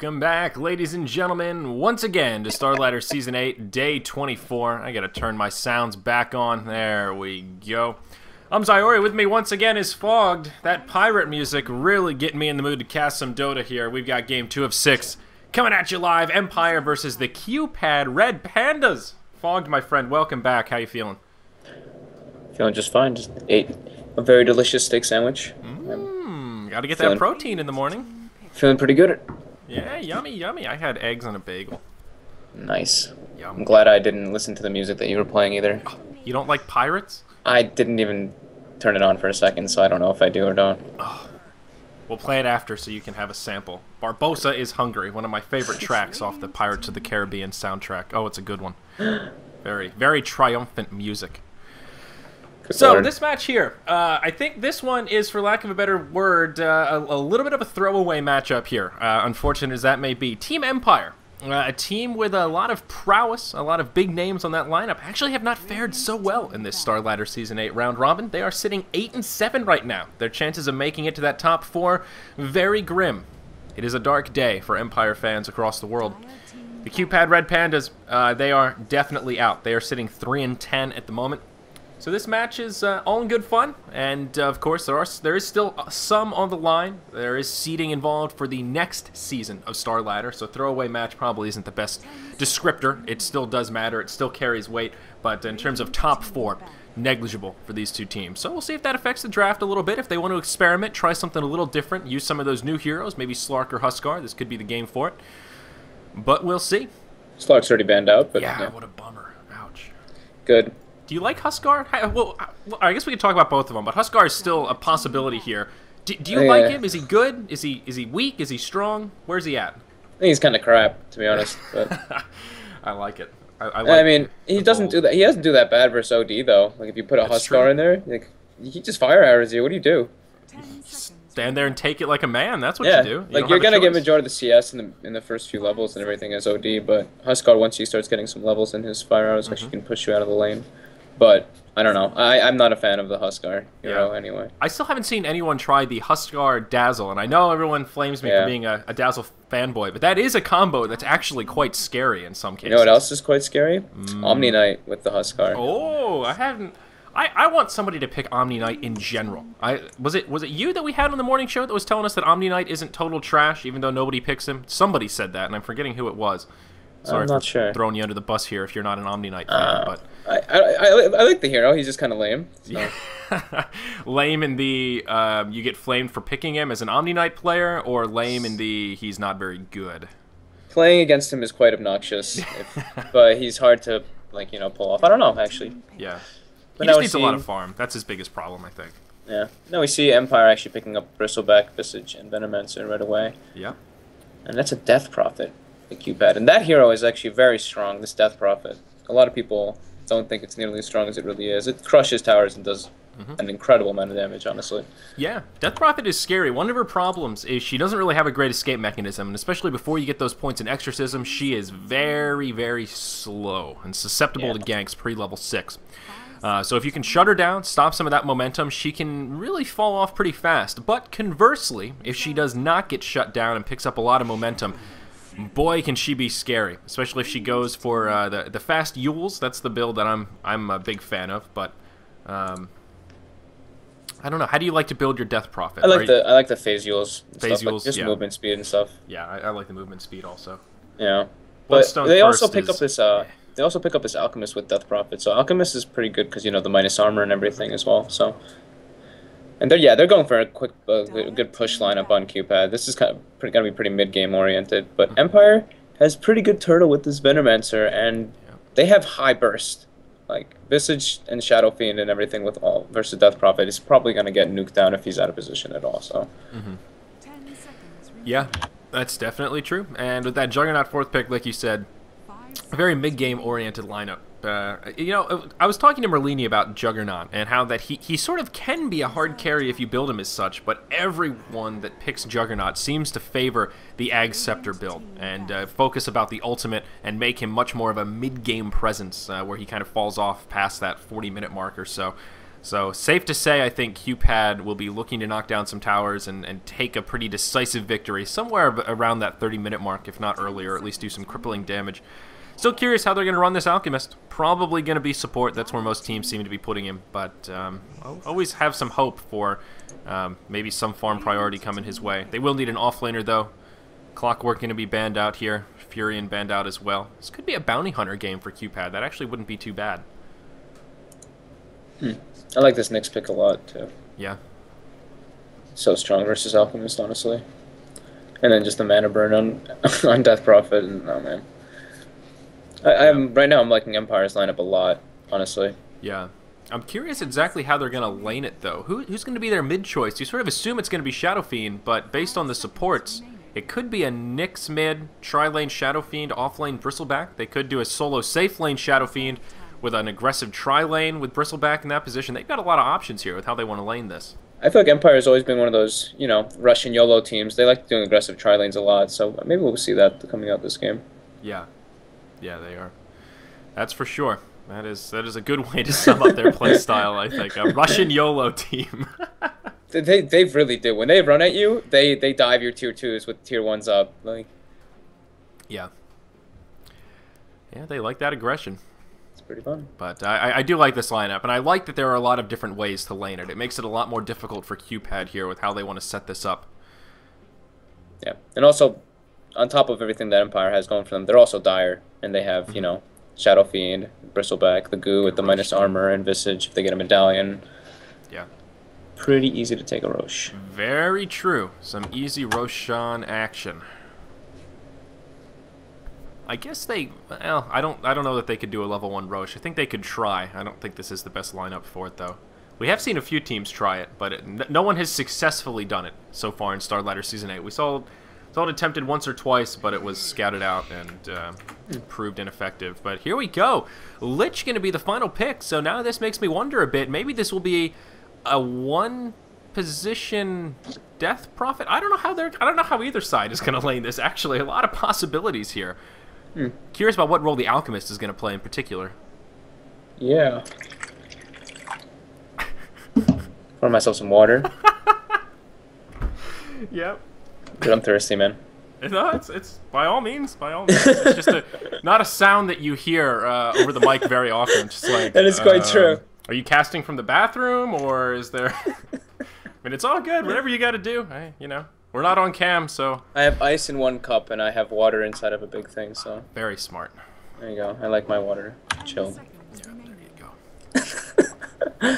Welcome back, ladies and gentlemen, once again to Starladder Season 8, Day 24. I gotta turn my sounds back on. There we go. I'm Zyori. With me once again is Fogged. That pirate music really getting me in the mood to cast some Dota here. We've got Game 2 of 6 coming at you live. Empire versus the QPad Red Pandas. Fogged, my friend, welcome back. How you feeling? Feeling just fine. Just ate a very delicious steak sandwich. Gotta get that protein in the morning. Feeling pretty good. Yeah, yummy, yummy. I had eggs on a bagel. Nice. Yum. I'm glad I didn't listen to the music that you were playing either. Oh, you don't like pirates? I didn't even turn it on for a second, so I don't know if I do or don't. Oh. We'll play it after so you can have a sample. Barbosa is Hungry, one of my favorite tracks off the Pirates of the Caribbean soundtrack. Oh, it's a good one. Very, very triumphant music. So, this match here, I think this one is, for lack of a better word, a little bit of a throwaway matchup here, unfortunate as that may be. Team Empire, a team with a lot of prowess, a lot of big names on that lineup, actually have not fared so well in this Starladder Season 8 round robin. They are sitting 8-7 right now. Their chances of making it to that top 4, very grim. It is a dark day for Empire fans across the world. The QPad Red Pandas, they are definitely out. They are sitting 3-10 at the moment. So this match is all in good fun, and of course there is still some on the line. There is seeding involved for the next season of Starladder, so throwaway match probably isn't the best descriptor. It still does matter, it still carries weight, but in terms of top 4, negligible for these two teams. So we'll see if that affects the draft a little bit. If they want to experiment, try something a little different, use some of those new heroes, maybe Slark or Huskar, this could be the game for it. But we'll see. Slark's already banned out, but yeah, what a bummer. Ouch. Good. Do you like Huskar? Well, I guess we could talk about both of them, but Huskar is still a possibility here. Do you like him? Is he good? Is he weak? Is he strong? Where's he at? I think he's kind of crap, to be honest. But I like it. I mean, he doesn't do that. He doesn't do that bad versus OD though. Like if you put a Huskar in there, like he just fire arrows you. What do you do? Stand there and take it like a man. That's what you do. Like you're gonna get majority of the CS in the first few levels and everything as OD, but Huskar, once he starts getting some levels in his fire arrows, actually can push you out of the lane. But I don't know. I'm not a fan of the Huskar hero anyway. I still haven't seen anyone try the Huskar Dazzle, and I know everyone flames me for being a Dazzle fanboy, but that is a combo that's actually quite scary in some cases. You know what else is quite scary? Omni Knight with the Huskar. Oh, I haven't. I want somebody to pick Omni Knight in general. Was it you that we had on the morning show that was telling us that Omni Knight isn't total trash, even though nobody picks him? Somebody said that, and I'm forgetting who it was. Sorry I'm not sure. Throwing you under the bus here if you're not an Omni Knight fan, but I like the hero. He's just kind of lame. So. Lame in the you get flamed for picking him as an Omni Knight player, or lame in the he's not very good. Playing against him is quite obnoxious, but he's hard to pull off. I don't know actually. Yeah, but he just needs a lot of farm. That's his biggest problem, I think. Yeah. Now we see Empire actually picking up Bristleback, Visage, and Venomancer right away. Yeah. And that's a Death Prophet. The QPad. And that hero is actually very strong, this Death Prophet. A lot of people don't think it's nearly as strong as it really is. It crushes towers and does an incredible amount of damage, honestly. Yeah, Death Prophet is scary. One of her problems is she doesn't really have a great escape mechanism, and especially before you get those points in Exorcism, she is very, very slow and susceptible to ganks pre-level 6. So if you can shut her down, stop some of that momentum, she can really fall off pretty fast. But conversely, if she does not get shut down and picks up a lot of momentum, boy, can she be scary, especially if she goes for the fast Yules. That's the build that I'm a big fan of. But I don't know. How do you like to build your Death Prophet? I like the phase Yules. Phase Yules, just movement speed and stuff. Yeah, I like the movement speed also. Yeah, but they also pick up this. They also pick up this Alchemist with Death Prophet. So Alchemist is pretty good because the minus armor and everything as well. So. And they're going for a quick, good push lineup on QPad. This is gonna be pretty mid-game oriented. But Empire has pretty good turtle with this Venomancer, and they have high burst. Like Visage and Shadow Fiend and everything with all versus Death Prophet is probably gonna get nuked down if he's out of position at all. So. Yeah, that's definitely true. And with that Juggernaut 4th pick, like you said, a very mid-game oriented lineup. I was talking to Merlini about Juggernaut and how that he sort of can be a hard carry if you build him as such, but everyone that picks Juggernaut seems to favor the Ag Scepter build and focus about the ultimate and make him much more of a mid-game presence where he kind of falls off past that 40-minute mark or so. So safe to say, I think QPad will be looking to knock down some towers and take a pretty decisive victory somewhere around that 30-minute mark, if not earlier, or at least do some crippling damage. Still curious how they're going to run this Alchemist. Probably going to be support. That's where most teams seem to be putting him. But I'll always have some hope for maybe some farm priority coming his way. They will need an offlaner, though. Clockwork going to be banned out here. Furion banned out as well. This could be a bounty hunter game for QPad. That actually wouldn't be too bad. I like this next pick a lot, too. Yeah. So strong versus Alchemist, honestly. And then just the mana burn on on Death Prophet, and oh man. Right now I'm liking Empire's lineup a lot, honestly. Yeah. I'm curious exactly how they're going to lane it, though. Who's going to be their mid-choice? You sort of assume it's going to be Shadow Fiend, but based on the supports, it could be a Nyx mid, tri-lane Shadow Fiend, off-lane Bristleback. They could do a solo safe lane Shadow Fiend with an aggressive tri-lane with Bristleback in that position. They've got a lot of options here with how they want to lane this. I feel like Empire's always been one of those, Russian YOLO teams. They like doing aggressive tri-lanes a lot, so maybe we'll see that coming out this game. Yeah. Yeah, they are. That's for sure. That is a good way to sum up their play style, I think. A Russian YOLO team. They really do. When they run at you, they dive your tier 2s with tier 1s up. Like, yeah. Yeah, they like that aggression. It's pretty fun. But I do like this lineup, and I like that there are a lot of different ways to lane it. It makes it a lot more difficult for QPad here with how they want to set this up. Yeah, and also, on top of everything that Empire has going for them, they're also dire, and they have, Shadow Fiend, Bristleback, the Goo with the minus armor, and Visage if they get a medallion. Yeah. Pretty easy to take a Rosh. Very true. Some easy Roshan action. I guess well, I don't know that they could do a level 1 Rosh. I think they could try. I don't think this is the best lineup for it, though. We have seen a few teams try it, but no one has successfully done it so far in Starladder Season 8. We saw it attempted once or twice, but it was scouted out and proved ineffective. But here we go. Lich going to be the final pick, so now this makes me wonder a bit. Maybe this will be a one-position Death Prophet. I don't know how either side is going to lane this. Actually, a lot of possibilities here. Curious about what role the Alchemist is going to play in particular. Yeah. Pour myself some water. Yep. Dude, I'm thirsty, man. No, it's by all means, It's just not a sound that you hear over the mic very often. Just like that is quite true. Are you casting from the bathroom, or is there? I mean, it's all good. Whatever you got to do. We're not on cam, so. I have ice in one cup, and I have water inside of a big thing. So. Very smart. There you go. I like my water chilled. Yeah, there you go.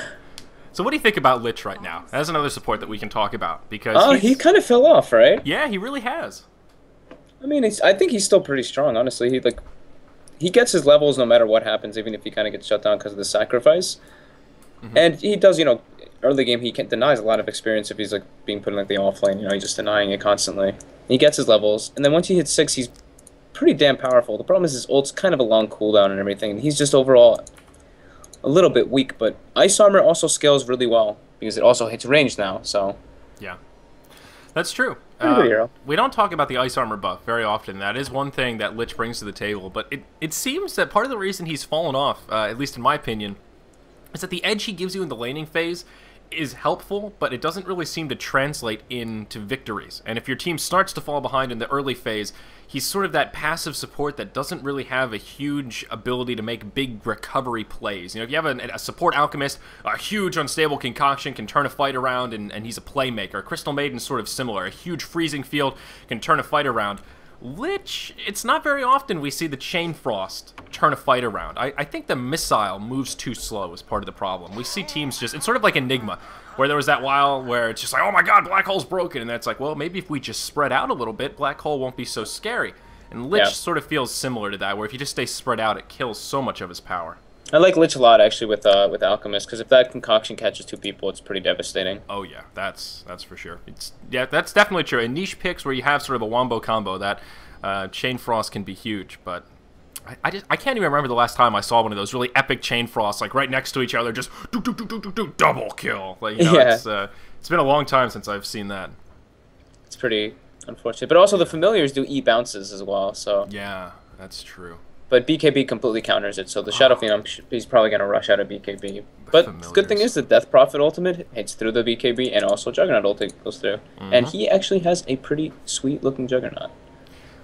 So what do you think about Lich right now? That's another support that we can talk about because he kind of fell off, right? Yeah, he really has. I mean, I think he's still pretty strong, honestly. He gets his levels no matter what happens, even if he kind of gets shut down because of the sacrifice. And he does, early game he denies a lot of experience if he's being put in the off lane. He's just denying it constantly. He gets his levels, and then once he hits 6, he's pretty damn powerful. The problem is his ult's kind of a long cooldown and everything. And he's just overall a little bit weak, but Ice Armor also scales really well because it also hits range now, so. Yeah. That's true. We don't talk about the Ice Armor buff very often. That is one thing that Lich brings to the table, but it seems that part of the reason he's fallen off, at least in my opinion, is that the edge he gives you in the laning phase is helpful, but it doesn't really seem to translate into victories. And if your team starts to fall behind in the early phase, he's sort of that passive support that doesn't really have a huge ability to make big recovery plays. If you have a support Alchemist, a huge unstable concoction can turn a fight around, and he's a playmaker. Crystal Maiden's sort of similar. A huge freezing field can turn a fight around. Lich, it's not very often we see the Chain Frost turn a fight around. I think the missile moves too slow is part of the problem. We see teams it's sort of like Enigma, where there was that while where it's just like, oh my god, Black Hole's broken, and that's like, well, maybe if we just spread out a little bit, Black Hole won't be so scary. And Lich sort of feels similar to that, where if you just stay spread out, it kills so much of his power. I like Lich a lot, actually, with Alchemist, because if that concoction catches 2 people, it's pretty devastating. Oh yeah, that's for sure. That's definitely true. In niche picks where you have sort of a wombo combo, that Chain Frost can be huge, but I can't even remember the last time I saw one of those really epic Chain Frosts, right next to each other, just double kill. It's been a long time since I've seen that. It's pretty unfortunate, but also the familiars do E bounces as well, so. Yeah, that's true. but BKB completely counters it. So the Shadow Fiend, he's probably gonna rush out of BKB. But the good thing is the Death Prophet ultimate hits through the BKB, and also Juggernaut ultimate goes through. And he actually has a pretty sweet looking Juggernaut.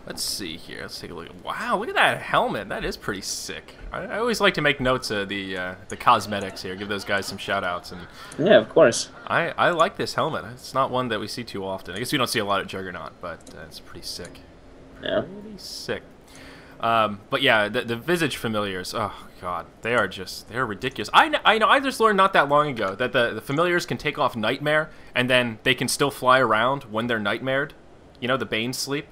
Let's see here. Let's take a look. Wow, look at that helmet. That is pretty sick. I always like to make notes of the cosmetics here. Give those guys some shout-outs. And yeah, of course. I like this helmet. It's not one that we see too often. I guess we don't see a lot of Juggernaut, but it's pretty sick. Yeah. Pretty sick. But yeah, the Visage Familiars. Oh god, they're ridiculous. I know. I just learned not that long ago that the Familiars can take off Nightmare, and then they can still fly around when they're nightmared. You know, the Bane sleep.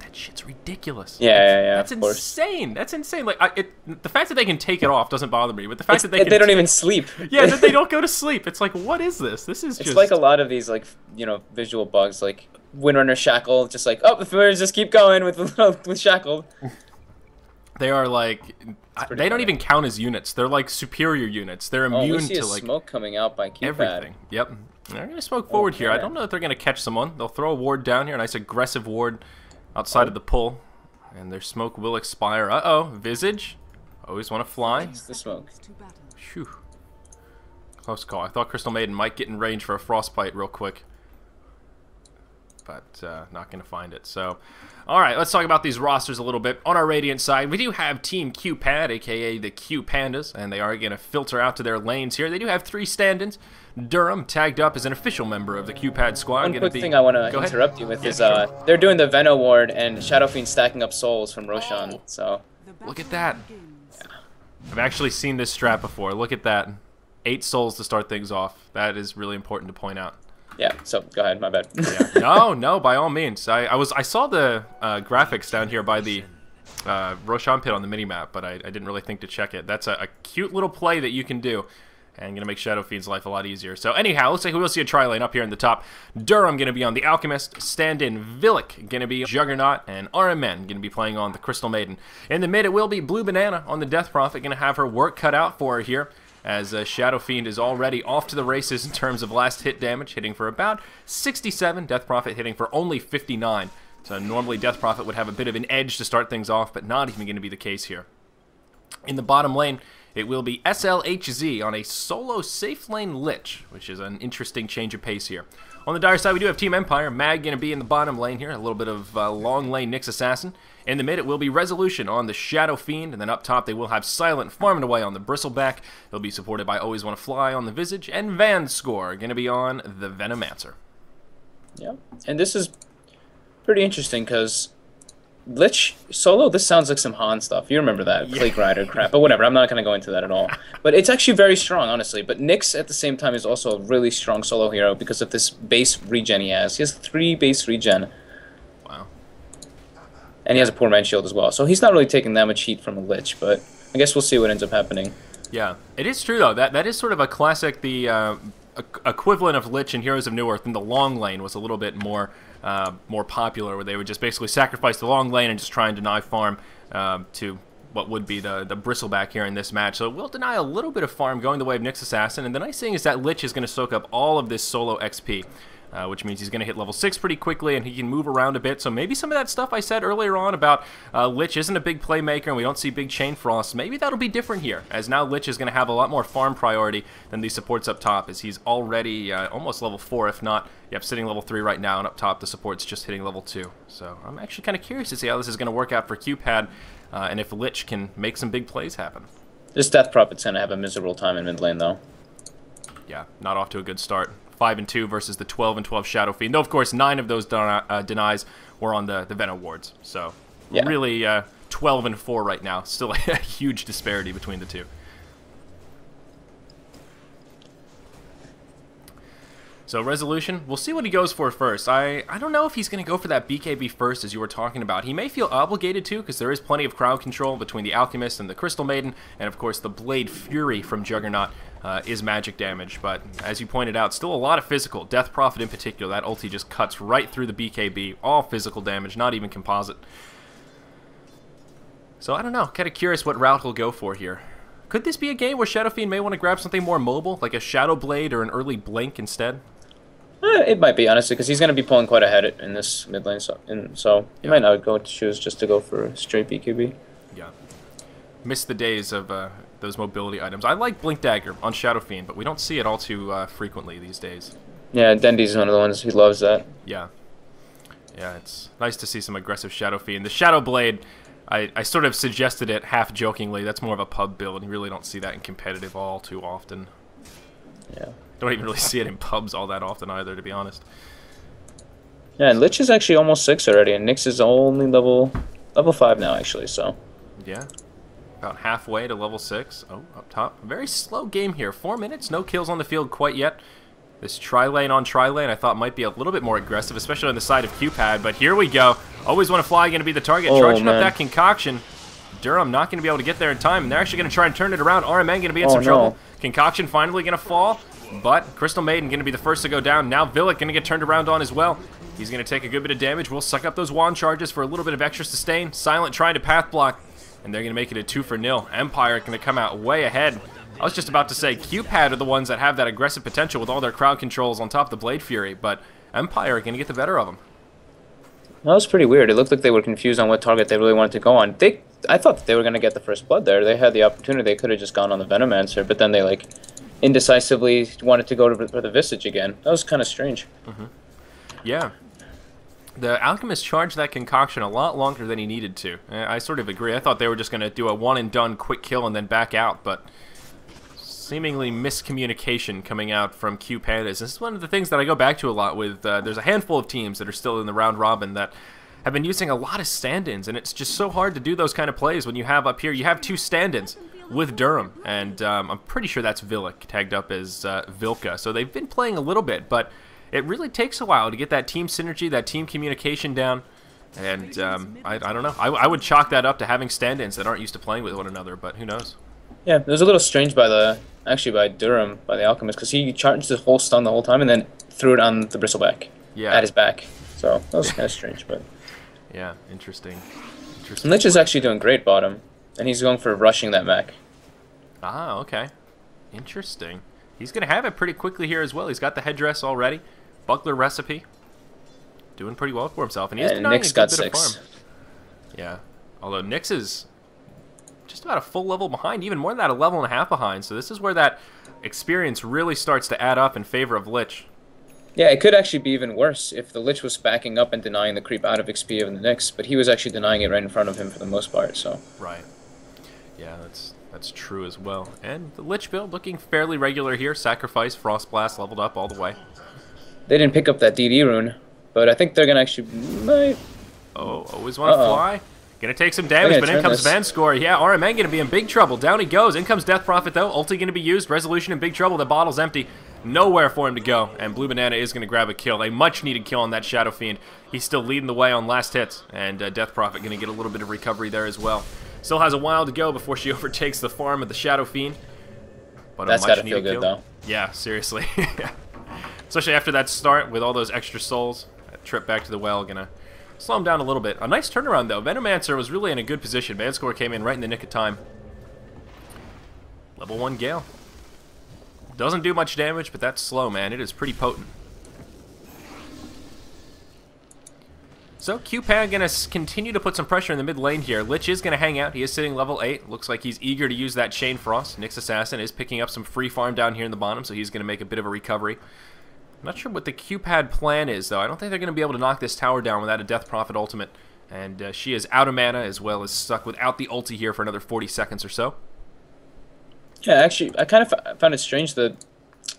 That shit's ridiculous. Yeah. That's insane. That's insane. Like, the fact that they can take it off doesn't bother me, but the fact that they don't even sleep. Yeah, that they don't go to sleep. It's like, what is this? This is just... It's like a lot of these, like, you know, visual bugs, like Windrunner Shackle, just like, oh, the familiars just keep going with Shackled. They are like, they don't even count as units. They're like superior units. They're immune to like smoke coming out by QPad. Everything. Yep. They're gonna smoke forward here. I don't know if they're gonna catch someone. They'll throw a ward down here, a nice aggressive ward outside of the pull, and their smoke will expire. Visage. Always want to fly. It's the smoke. Phew. Close call. I thought Crystal Maiden might get in range for a frostbite real quick, but not going to find it. So, all right, let's talk about these rosters a little bit. On our Radiant side, we do have Team QPad, aka the QPandas, and they are going to filter out to their lanes here. They do have 3 stand-ins. Durham tagged up as an official member of the QPad squad. One quick thing I want to interrupt you with is they're doing the Veno Ward and Shadow Fiend stacking up souls from Roshan. So look at that. Yeah. I've actually seen this strat before. Look at that. 8 souls to start things off. That is really important to point out. Yeah, so go ahead, my bad. Yeah. No, by all means. I saw the graphics down here by the Roshan pit on the minimap, but I didn't really think to check it. That's a cute little play that you can do, and going to make Shadow Fiend's life a lot easier. So anyhow, looks like we will see a tri-lane up here in the top. Durham going to be on the Alchemist, stand-in Villic going to be Juggernaut, and RMN going to be playing on the Crystal Maiden. In the mid, it will be Blue Banana on the Death Prophet, going to have her work cut out for her here, as Shadow Fiend is already off to the races in terms of last hit damage, hitting for about 67, Death Prophet hitting for only 59. So normally Death Prophet would have a bit of an edge to start things off, but not even going to be the case here. In the bottom lane, it will be SLHZ on a solo safe lane Lich, which is an interesting change of pace here. On the dire side, we do have Team Empire. Mag going to be in the bottom lane here, a little bit of long lane Nyx Assassin. In the mid, it will be Resolution on the Shadow Fiend, and then up top, they will have Silent farming away on the Bristleback. They'll be supported by Always Want to Fly on the Visage, and Van Score going to be on the Venomancer. Yeah, and this is pretty interesting because Lich solo, this sounds like some Han stuff. You remember that Plague Rider crap, but whatever. I'm not going to go into that at all. But it's actually very strong, honestly. But Nyx at the same time is also a really strong solo hero because of this base regen he has. He has 3 base regen. Wow. And he has a poor man shield as well. So he's not really taking that much heat from a Lich, but I guess we'll see what ends up happening. Yeah, it is true though. That is sort of a classic. The equivalent of Lich in Heroes of Newerth in the long lane was a little bit more popular, where they would just basically sacrifice the long lane and just try and deny farm to what would be the Bristleback here in this match. So we'll deny a little bit of farm going the way of Nyx Assassin, and the nice thing is that Lich is going to soak up all of this solo XP. Which means he's going to hit level 6 pretty quickly, and he can move around a bit. So maybe some of that stuff I said earlier on about Lich isn't a big playmaker and we don't see big Chain Frost, maybe that'll be different here, as now Lich is going to have a lot more farm priority than these supports up top, as he's already almost level 4, if not, sitting level 3 right now, and up top the support's just hitting level 2. So I'm actually kind of curious to see how this is going to work out for QPad, and if Lich can make some big plays happen. This Death Prophet's going to have a miserable time in mid lane, though. Yeah, not off to a good start. 5-2 versus the 12-12 Shadow Fiend. Though, of course, 9 of those denies were on the Veno wards. So, really 12-4 right now. Still a huge disparity between the two. So, Resolution, we'll see what he goes for first. I don't know if he's going to go for that BKB first, as you were talking about. He may feel obligated to, because there is plenty of crowd control between the Alchemist and the Crystal Maiden, and of course the Blade Fury from Juggernaut is magic damage. But as you pointed out, still a lot of physical. Death Prophet in particular, that ulti just cuts right through the BKB. All physical damage, not even composite. So I don't know, kind of curious what route he'll go for here. Could this be a game where Shadow Fiend may want to grab something more mobile, like a Shadow Blade or an early Blink instead? It might be, honestly, because he's going to be pulling quite ahead in this mid lane, so he might not go to choose just to go for straight BKB. Yeah. Miss the days of those mobility items. I like Blink Dagger on Shadow Fiend, but we don't see it all too frequently these days. Yeah, Dendy's one of the ones who loves that. Yeah. Yeah, it's nice to see some aggressive Shadow Fiend. The Shadow Blade, I sort of suggested it half-jokingly. That's more of a pub build. You really don't see that in competitive all too often. Yeah. Don't even really see it in pubs all that often either, to be honest. Yeah, and Lich is actually almost 6 already, and Nyx is only level 5 now, actually, so... Yeah. About halfway to level 6. Oh, up top. Very slow game here. 4 minutes, no kills on the field quite yet. This tri-lane on tri-lane I thought might be a little bit more aggressive, especially on the side of QPad, but here we go. Always Want to Fly going to be the target. Charging up that concoction. Durham not going to be able to get there in time, and they're actually going to try and turn it around. RMN going to be in some trouble. Concoction finally going to fall, but Crystal Maiden going to be the first to go down. Now Villic going to get turned around on as well. He's going to take a good bit of damage. We'll suck up those wand charges for a little bit of extra sustain. Silent trying to path block, and they're going to make it a 2-0. Empire going to come out way ahead. I was just about to say QPad are the ones that have that aggressive potential with all their crowd controls on top of the Blade Fury, but Empire are going to get the better of them. That was pretty weird. It looked like they were confused on what target they really wanted to go on. I thought that they were going to get the first blood there. They had the opportunity. They could have just gone on the Venomancer, but then they like indecisively wanted to go for the Visage again. That was kind of strange. Yeah. The Alchemist charged that concoction a lot longer than he needed to. I sort of agree. I thought they were just going to do a one-and-done quick kill and then back out, but seemingly miscommunication coming out from QPandas. This is one of the things that I go back to a lot with, there's a handful of teams that are still in the round robin that have been using a lot of stand-ins, and it's just so hard to do those kind of plays when you have up here, you have 2 stand-ins with Durham, and I'm pretty sure that's Villic tagged up as Vilka, so they've been playing a little bit, but it really takes a while to get that team synergy, that team communication down, and I don't know. I would chalk that up to having stand-ins that aren't used to playing with one another, but who knows. Yeah, it was a little strange by Durham, by the Alchemist, because he charged the whole stun the whole time and then threw it on the Bristleback. Yeah. At his back. So that was kind of strange, but... Yeah, interesting. And Lich is actually doing great bottom, and he's going for rushing that mech. Ah, okay. Interesting. He's going to have it pretty quickly here as well. He's got the headdress already. Buckler recipe. Doing pretty well for himself, and he's denying Nyx a got good bit 6. of farm. Yeah. Although Nyx is just about a full level behind, even more than that, a level and a half behind. So this is where that experience really starts to add up in favor of Lich. Yeah, it could actually be even worse if the Lich was backing up and denying the creep out of XP of the Nyx, but he was actually denying it right in front of him for the most part, so... Right. Yeah, that's true as well. And the Lich build looking fairly regular here. Sacrifice, Frostblast leveled up all the way. They didn't pick up that DD rune, but I think they're going to actually... Oh, always want to fly. Gonna take some damage, but in comes Vanscore. Yeah, RMN gonna be in big trouble. Down he goes. In comes Death Prophet, though. Ulti gonna be used. Resolution in big trouble. The bottle's empty. Nowhere for him to go. And Blue Banana is gonna grab a kill. A much-needed kill on that Shadow Fiend. He's still leading the way on last hits. And Death Prophet gonna get a little bit of recovery there as well. Still has a while to go before she overtakes the farm of the Shadow Fiend. But that's gotta feel good, though. Yeah, seriously. Especially after that start with all those extra souls. That trip back to the well gonna slow him down a little bit. A nice turnaround, though. Venomancer was really in a good position. Vanscore came in right in the nick of time. Level 1 Gale. Doesn't do much damage, but that's slow, man. It is pretty potent. So, QPan going to continue to put some pressure in the mid lane here. Lich is going to hang out. He is sitting level 8. Looks like he's eager to use that Chain Frost. Nyx Assassin is picking up some free farm down here in the bottom, so he's going to make a bit of a recovery. I'm not sure what the QPad plan is, though. I don't think they're going to be able to knock this tower down without a Death Prophet ultimate. And she is out of mana, as well as stuck without the ulti here for another 40 seconds or so. Yeah, actually, I kind of found it strange that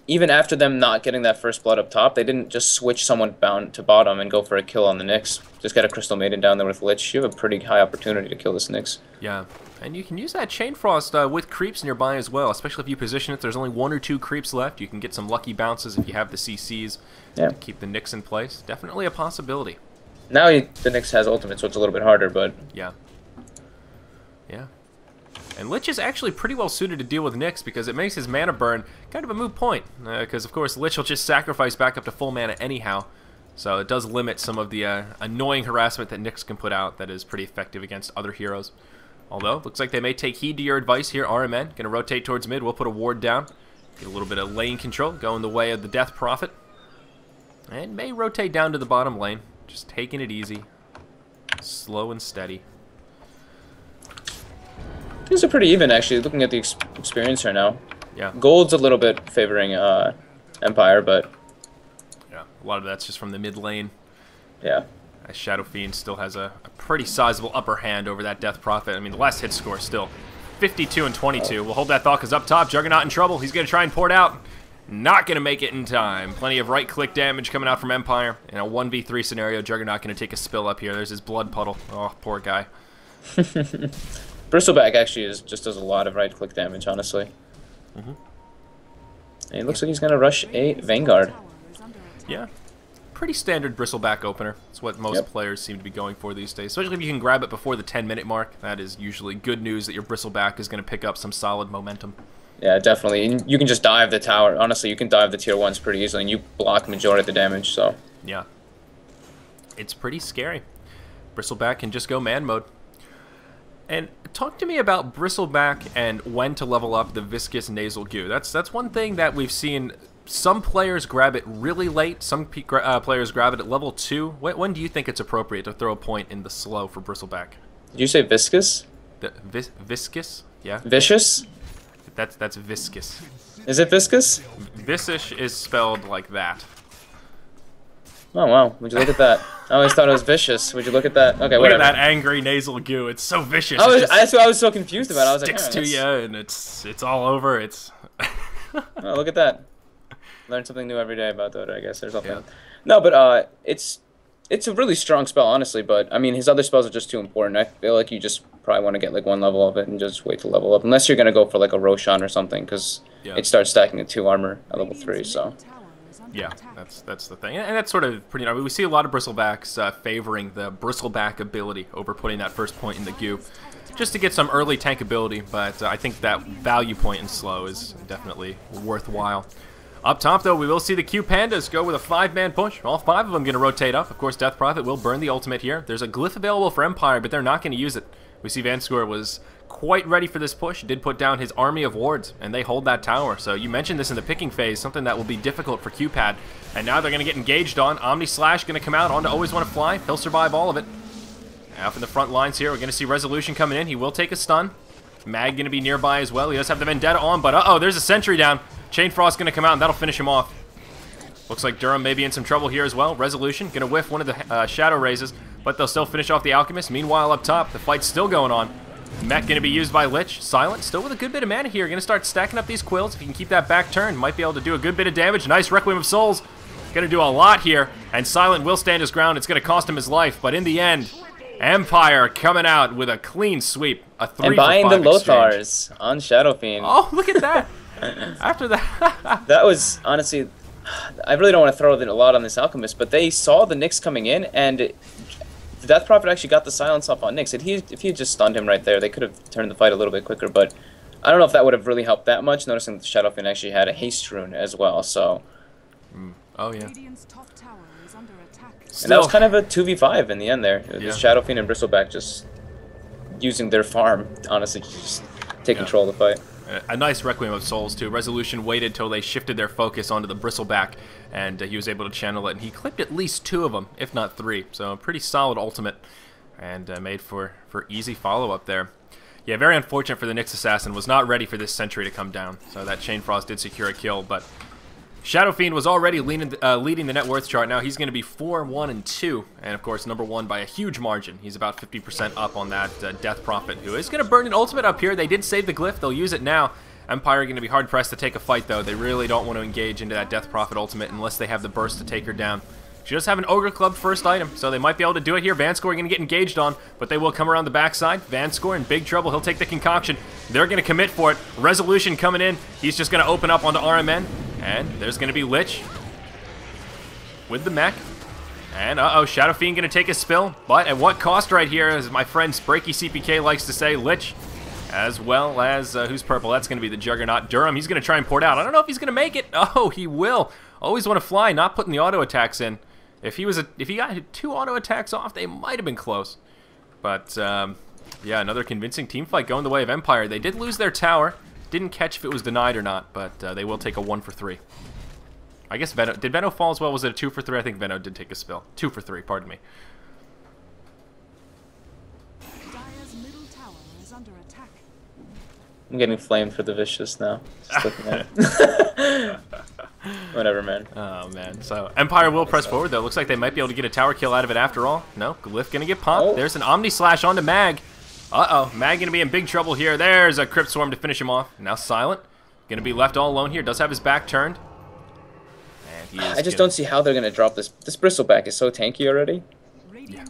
even after them not getting that first blood up top, they didn't just switch someone down to bottom and go for a kill on the Nyx. Just get a Crystal Maiden down there with Lich. You have a pretty high opportunity to kill this Nyx. Yeah, and you can use that Chain Frost with creeps nearby as well, especially if you position it. There's only 1 or 2 creeps left. You can get some lucky bounces if you have the CCs to keep the Nyx in place. Definitely a possibility. Now the Nyx has ultimate, so it's a little bit harder, but... Yeah. Yeah. And Lich is actually pretty well suited to deal with Nyx because it makes his mana burn kind of a moot point. Because, of course, Lich will just sacrifice back up to full mana anyhow. So it does limit some of the annoying harassment that Nyx can put out that is pretty effective against other heroes. Although, looks like they may take heed to your advice here. RMN going to rotate towards mid. We'll put a ward down. Get a little bit of lane control, go in the way of the Death Prophet. And may rotate down to the bottom lane. Just taking it easy. Slow and steady. These are pretty even, actually, looking at the experience here now. Yeah. Gold's a little bit favoring Empire, but... Yeah, a lot of that's just from the mid lane. Yeah. As Shadow Fiend still has a pretty sizable upper hand over that Death Prophet. I mean, the last hit score still 52 and 22. We'll hold that thought, because up top, Juggernaut in trouble. He's going to try and pour it out. Not going to make it in time. Plenty of right-click damage coming out from Empire. In a 1v3 scenario, Juggernaut going to take a spill up here. There's his blood puddle. Oh, poor guy. Bristleback actually just does a lot of right-click damage, honestly. Mm-hmm. And it looks like he's going to rush a Vanguard. Yeah. Pretty standard Bristleback opener. It's what most players seem to be going for these days. Especially if you can grab it before the 10-minute mark. That is usually good news that your Bristleback is going to pick up some solid momentum. Yeah, definitely. And you can just dive the tower. Honestly, you can dive the tier 1s pretty easily, and you block majority of the damage, so... Yeah. It's pretty scary. Bristleback can just go man mode. And talk to me about Bristleback and when to level up the Viscous Nasal Goo. That's one thing that we've seen. Some players grab it really late. Some players grab it at level 2. When do you think it's appropriate to throw a point in the slow for Bristleback? Did you say viscous? Viscous? Yeah. Vicious? That's viscous. Is it viscous? Visish is spelled like that. Oh, wow. Would you look at that? I always thought it was vicious. Would you look at that? Okay, look whatever. At that angry nasal goo. It's so vicious. That's what I was so confused about. I was like, sticks to you, and it's all over. It's... Oh, look at that. Learn something new every day about Dota, I guess. There's something. Yeah. No, but it's a really strong spell, honestly. But I mean, his other spells are just too important. I feel like you just probably want to get like 1 level of it and just wait to level up, unless you're gonna go for like a Roshan or something, because it starts stacking at 2 armor at level 3. So. Yeah, that's the thing, and that's sort of pretty. I mean, we see a lot of Bristlebacks favoring the Bristleback ability over putting that first point in the goo, just to get some early tank ability. But I think that value point in slow is definitely worthwhile. Up top, though, we will see the QPandas go with a 5-man push. All 5 of them going to rotate up. Of course, Death Prophet will burn the ultimate here. There's a glyph available for Empire, but they're not going to use it. We see Vanscour was quite ready for this push. Did put down his army of wards, and they hold that tower. So you mentioned this in the picking phase, something that will be difficult for QPad. And now they're going to get engaged on. Omni Slash going to come out on to Always Want to Fly. He'll survive all of it. Up in the front lines here, we're going to see Resolution coming in. He will take a stun. Mag going to be nearby as well. He does have the Vendetta on, but uh-oh, there's a sentry down. Chain Frost going to come out, and that'll finish him off. Looks like Durham may be in some trouble here as well. Resolution going to whiff one of the Shadow Raises, but they'll still finish off the Alchemist. Meanwhile, up top, the fight's still going on. Mech going to be used by Lich. Silent, still with a good bit of mana here. Going to start stacking up these quills. If he can keep that back turn, might be able to do a good bit of damage. Nice Requiem of Souls. Going to do a lot here, and Silent will stand his ground. It's going to cost him his life, but in the end, Empire coming out with a clean sweep. A 3-for-5 and buying the Lothars exchange on Shadow Fiend. Oh, look at that. After that. That was, honestly, I really don't want to throw a lot on this Alchemist, but they saw the Nyx coming in, and the Death Prophet actually got the silence off on Nyx. If he had just stunned him right there, they could have turned the fight a little bit quicker, but I don't know if that would have really helped that much, noticing that the Shadow Fiend actually had a haste rune as well, so... Oh, yeah. And that was kind of a 2v5 in the end there. The Shadow Fiend and Bristleback just using their farm, honestly, just take control of the fight. A nice Requiem of Souls, too. Resolution waited till they shifted their focus onto the Bristleback, and he was able to channel it. And he clipped at least 2 of them, if not 3. So a pretty solid ultimate, and made for easy follow-up there. Yeah, very unfortunate for the Nyx Assassin. Was not ready for this sentry to come down. So that Chain Frost did secure a kill, but Shadow Fiend was already leading the net worth chart. Now he's going to be 4-1-2, and of course number 1 by a huge margin. He's about 50% up on that Death Prophet, who is going to burn an ultimate up here. They did save the glyph. They'll use it now. Empire are going to be hard-pressed to take a fight, though. They really don't want to engage into that Death Prophet ultimate unless they have the burst to take her down. She does have an Ogre Club first item, so they might be able to do it here. Vanscour going to get engaged on, but they will come around the backside. Vanscour in big trouble. He'll take the concoction. They're going to commit for it. Resolution coming in. He's just going to open up onto RMN. And there's going to be Lich with the mech. And, uh-oh, Shadow Fiend going to take a spill. But at what cost right here, as my friend Breaky CPK likes to say, Lich, as well as, who's purple? That's going to be the Juggernaut. Durham, he's going to try and pour it out. I don't know if he's going to make it. Oh, he will. Always Want to Fly, not putting the auto attacks in. If he got 2 auto attacks off, they might have been close. But, yeah, another convincing team fight going the way of Empire. They did lose their tower. Didn't catch if it was denied or not, but they will take a 1-for-3. I guess Venno... Did Venno fall as well? Was it a 2-for-3? I think Venno did take a spill. 2-for-3, pardon me. Dire's middle tower is under attack. I'm getting flamed for the vicious now. Just looking at it. Whatever, man. Oh, man. So, Empire will press forward, though. Looks like they might be able to get a tower kill out of it after all. No, Glyph gonna get popped. Oh. There's an Omni Slash onto Mag. Uh-oh, Mag gonna be in big trouble here. There's a Crypt Swarm to finish him off. Now Silent. Gonna be left all alone here. Does have his back turned. And he is I just don't see how they're gonna drop this. This Bristleback is so tanky already. Yeah.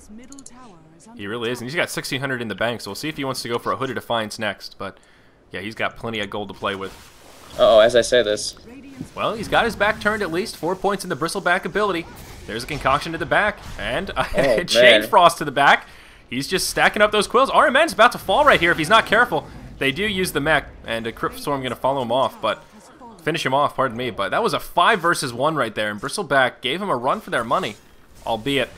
He really is, and he's got 1,600 in the bank, so we'll see if he wants to go for a Hooded Defiance next. But, yeah, he's got plenty of gold to play with. Uh-oh, as I say this. Well, he's got his back turned at least. 4 points in the Bristleback ability. There's a Concoction to the back, and a Chain Frost to the back. He's just stacking up those quills. RMN's about to fall right here if he's not careful. They do use the mech, and a Crypt Swarm going to follow him off, but finish him off, pardon me. But that was a 5 versus 1 right there, and Bristleback gave him a run for their money, albeit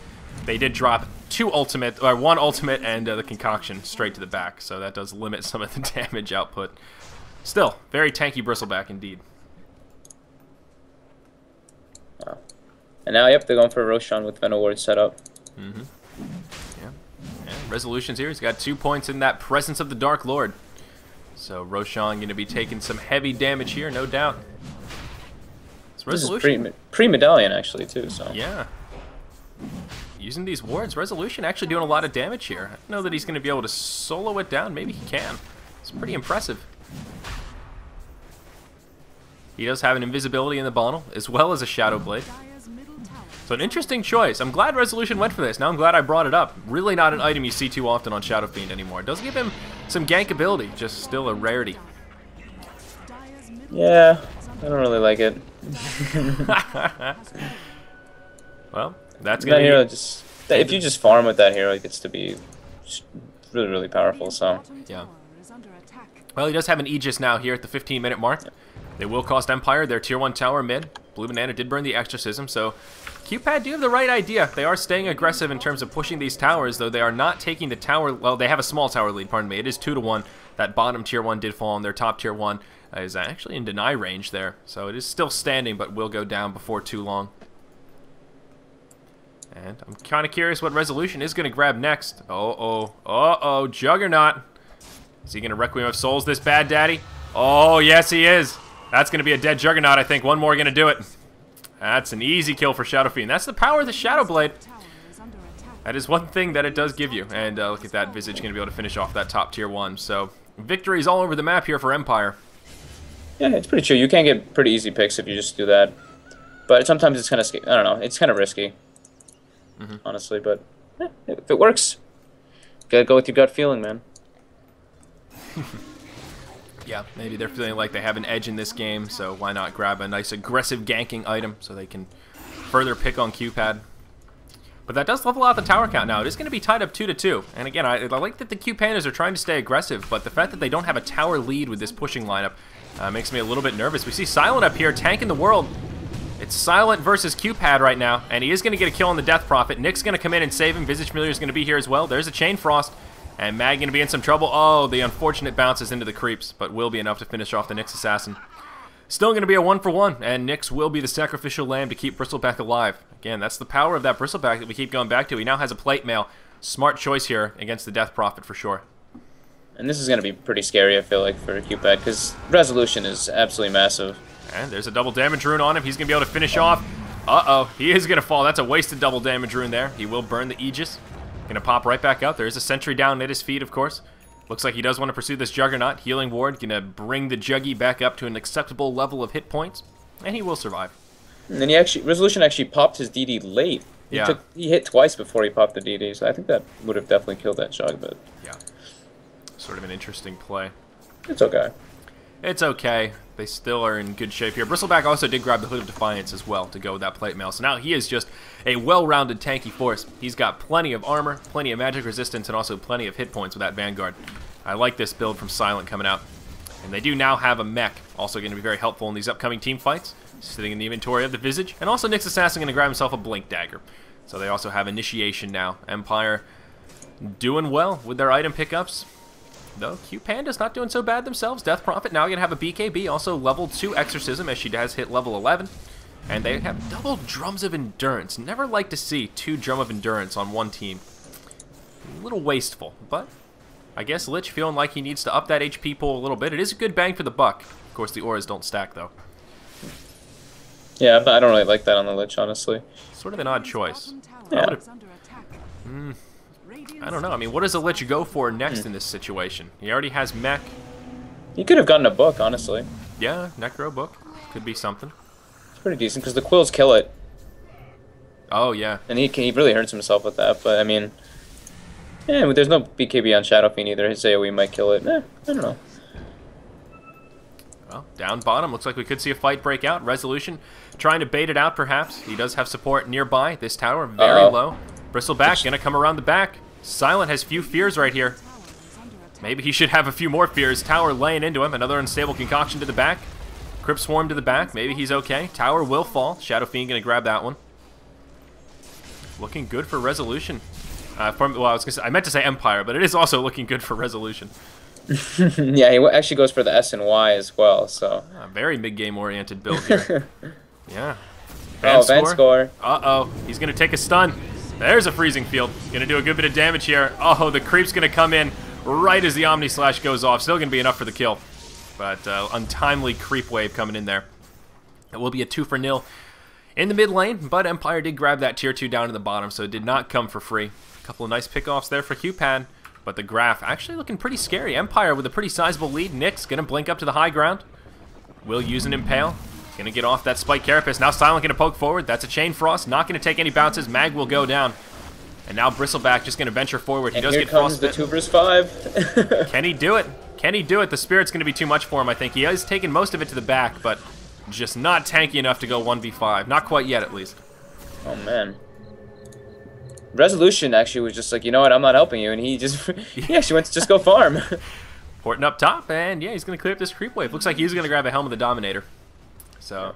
they did drop one ultimate and the Concoction straight to the back, so that does limit some of the damage output. Still, very tanky Bristleback indeed. Wow. And now, yep, they're going for Roshan with Venom Ward set up. Mm-hmm. Yeah. And Resolution's here. He's got 2 points in that Presence of the Dark Lord. So Roshan going to be taking some heavy damage here, no doubt. This is pre-medallion, actually, too. So yeah. Using these wards, Resolution actually doing a lot of damage here. I don't know that he's going to be able to solo it down. Maybe he can. It's pretty impressive. He does have an invisibility in the bottle, as well as a Shadow Blade. So an interesting choice. I'm glad Resolution went for this. Now I'm glad I brought it up. Really not an item you see too often on Shadow Fiend anymore. It does give him some gank ability, just still a rarity. Yeah, I don't really like it. Well, that's gonna hero just if you just farm with that hero, it gets to be really, really powerful. So yeah. Well, he does have an Aegis now here at the 15-minute mark. They will cost Empire their tier 1 tower mid. Blue Banana did burn the Exorcism, so QPad do have the right idea. They are staying aggressive in terms of pushing these towers, though they are not taking the tower. Well, they have a small tower lead, pardon me. It is 2-1. That bottom tier 1 did fall, and their top tier 1 is actually in deny range there. So it is still standing, but will go down before too long. And I'm kind of curious what Resolution is going to grab next. Uh-oh, Juggernaut. Is he going to Requiem of Souls this bad daddy? Oh, yes, he is. That's going to be a dead Juggernaut, I think. One more going to do it. That's an easy kill for Shadow Fiend. That's the power of the Shadow Blade. That is one thing that it does give you. And look at that Visage going to be able to finish off that top tier 1. So victories all over the map here for Empire. Yeah, it's pretty true. You can get pretty easy picks if you just do that. But sometimes it's kind of, I don't know, it's kind of risky. Honestly, but if it works, gotta go with your gut feeling, man. Yeah, maybe they're feeling like they have an edge in this game, so why not grab a nice aggressive ganking item so they can further pick on QPad. But that does level out the tower count now. It is going to be tied up 2-2. And again, I like that the QPandas are trying to stay aggressive, but the fact that they don't have a tower lead with this pushing lineup makes me a little bit nervous. We see Silent up here tanking the world. It's Silent versus QPad right now, and he is going to get a kill on the Death Prophet. Nick's going to come in and save him. Visage Familiar is going to be here as well. There's a Chain Frost, and Mag going to be in some trouble. Oh, the unfortunate bounces into the creeps, but will be enough to finish off the Nyx Assassin. Still going to be a 1-for-1, and Nyx will be the sacrificial lamb to keep Bristleback alive. Again, that's the power of that Bristleback that we keep going back to. He now has a plate mail. Smart choice here against the Death Prophet for sure. And this is going to be pretty scary, I feel like, for QPad, because Resolution is absolutely massive. And there's a double damage rune on him. He's going to be able to finish off. Uh-oh, he is going to fall. That's a wasted double damage rune there. He will burn the Aegis. Going to pop right back out. There's a sentry down at his feet, of course. Looks like he does want to pursue this Juggernaut. Healing Ward going to bring the Juggy back up to an acceptable level of hit points. And he will survive. And then Resolution actually popped his DD late. He hit twice before he popped the DD, so I think that would have definitely killed that Jug, but... Yeah. Sort of an interesting play. It's okay. It's okay. They still are in good shape here. Bristleback also did grab the Hood of Defiance as well to go with that plate mail. So now he is just a well-rounded tanky force. He's got plenty of armor, plenty of magic resistance, and also plenty of hit points with that Vanguard. I like this build from Silent coming out. And they do now have a mech, also going to be very helpful in these upcoming team fights. Sitting in the inventory of the Visage. And also Nyx Assassin going to grab himself a Blink Dagger. So they also have Initiation now. Empire doing well with their item pickups. Though QPanda's not doing so bad themselves. Death Prophet now going to have a BKB, also level 2 Exorcism as she has hit level 11. And they have double Drums of Endurance. Never like to see 2 Drum of Endurance on one team. A little wasteful, but I guess Lich feeling like he needs to up that HP pool a little bit. It is a good bang for the buck. Of course, the auras don't stack, though. Yeah, but I don't really like that on the Lich, honestly. Sort of an odd choice. Yeah. I don't know. I mean, what does a Lich go for next in this situation? He already has mech. He could have gotten a book, honestly. Yeah, Necro book. Could be something. It's pretty decent, because the quills kill it. Oh, yeah. And he really hurts himself with that, but I mean... Yeah, there's no BKB on Shadow Fiend either. His AoE might kill it. I don't know. Well, down bottom. Looks like we could see a fight break out. Resolution trying to bait it out, perhaps. He does have support nearby. This tower, very low. Bristleback going to come around the back. Silent has few fears right here. Maybe he should have a few more fears. Tower laying into him. Another unstable concoction to the back. Crypt Swarm to the back. Maybe he's okay. Tower will fall. Shadow Fiend going to grab that one. Looking good for Resolution. Well, I was gonna say, I meant to say Empire, but it is also looking good for Resolution. Yeah, he actually goes for the S and Y as well, so... Very mid-game oriented build here. Yeah. Van score. Uh-oh. He's going to take a stun. There's a freezing field. Going to do a good bit of damage here. Oh, the creep's going to come in right as the Omni Slash goes off. Still going to be enough for the kill. But untimely creep wave coming in there. It will be a 2-for-0 in the mid lane, but Empire did grab that tier 2 down to the bottom, so it did not come for free. A couple of nice pickoffs there for QPan, but the graph actually looking pretty scary. Empire with a pretty sizable lead. Nyx going to blink up to the high ground. Will use an Impale. Going to get off that Spike Carapace. Now Silent going to poke forward. That's a Chain Frost. Not going to take any bounces. Mag will go down. And now Bristleback just going to venture forward. He does get frostbit. Here comes the 2 vs 5. Can he do it? Can he do it? The Spirit's going to be too much for him, I think. He has taken most of it to the back, but just not tanky enough to go 1v5. Not quite yet, at least. Oh, man. Resolution actually was just like, you know what, I'm not helping you, and he actually went to just go farm. Porting up top, and yeah, he's going to clear up this creep wave. Looks like he's going to grab a Helm of the Dominator. So,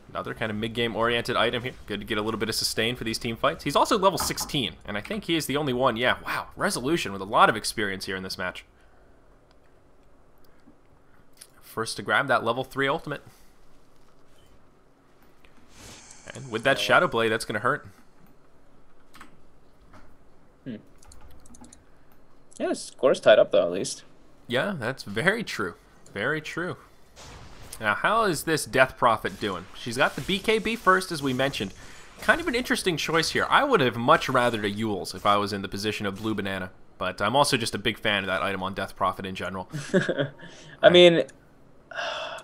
another kind of mid-game oriented item here. Good to get a little bit of sustain for these team fights. He's also level 16, and I think he is the only one. Yeah, wow, Resolution with a lot of experience here in this match. First to grab that level 3 ultimate. And with that Shadow Blade, that's going to hurt. Yeah, the score's tied up, though, at least. Yeah, that's very true. Very true. Now, how is this Death Prophet doing? She's got the BKB first, as we mentioned. Kind of an interesting choice here. I would have much rathered a Yule's if I was in the position of Blue Banana. But I'm also just a big fan of that item on Death Prophet in general. I mean,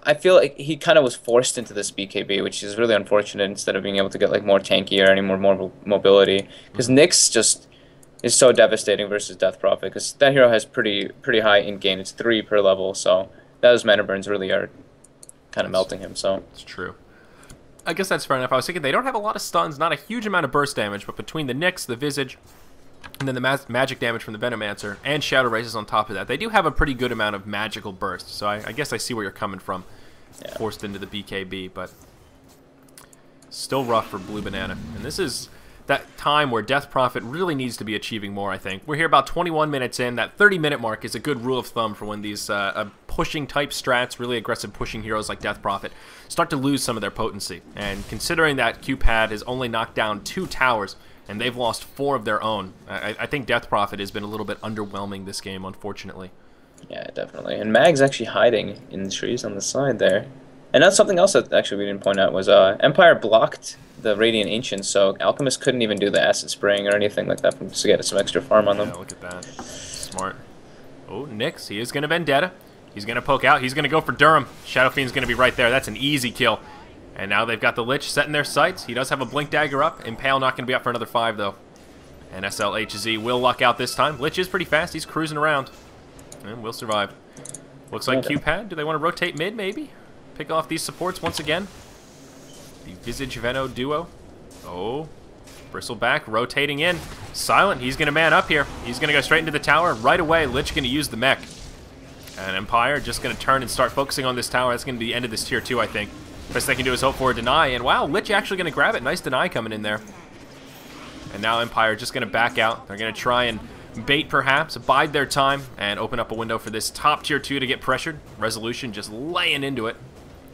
I feel like he kind of was forced into this BKB, which is really unfortunate, instead of being able to get like more tanky or any more mobility. Because Nyx just is so devastating versus Death Prophet, because that hero has pretty high in-gain. It's 3 per level, so those mana burns really are kind of melting him. So it's true. I guess that's fair enough. I was thinking they don't have a lot of stuns, not a huge amount of burst damage, but between the Nyx, the Visage, and then the magic damage from the Venomancer, and Shadow Races on top of that, they do have a pretty good amount of magical burst. So I guess I see where you're coming from. Yeah. Forced into the BKB, but still rough for Blue Banana. And this is that time where Death Prophet really needs to be achieving more, I think. We're here about 21 minutes in. That 30-minute mark is a good rule of thumb for when these pushing type strats, really aggressive pushing heroes like Death Prophet, start to lose some of their potency. And considering that QPad has only knocked down 2 towers, and they've lost 4 of their own, I think Death Prophet has been a little bit underwhelming this game, unfortunately. Yeah, definitely. And Mag's actually hiding in the trees on the side there. And that's something else that actually we didn't point out was Empire blocked the Radiant Ancients, so Alchemist couldn't even do the Acid Spraying or anything like that to get some extra farm on them. Yeah, look at that. Smart. Oh, Nyx, he is going to Vendetta. He's going to poke out. He's going to go for Durham. Shadow Fiend's going to be right there. That's an easy kill. And now they've got the Lich setting their sights. He does have a Blink Dagger up. Impale not going to be up for another 5, though. And SLHZ will luck out this time. Lich is pretty fast. He's cruising around. And will survive. Looks like QPad. Do they want to rotate mid, maybe? Pick off these supports once again. The Visage Veno duo. Oh. Bristleback rotating in. Silent. He's going to man up here. He's going to go straight into the tower. Right away, Lich going to use the mech. And Empire just going to turn and start focusing on this tower. That's going to be the end of this tier 2, I think. Best they can do is hope for a deny. And wow, Lich actually going to grab it. Nice deny coming in there. And now Empire just going to back out. They're going to try and bait, perhaps, bide their time, and open up a window for this top tier 2 to get pressured. Resolution just laying into it.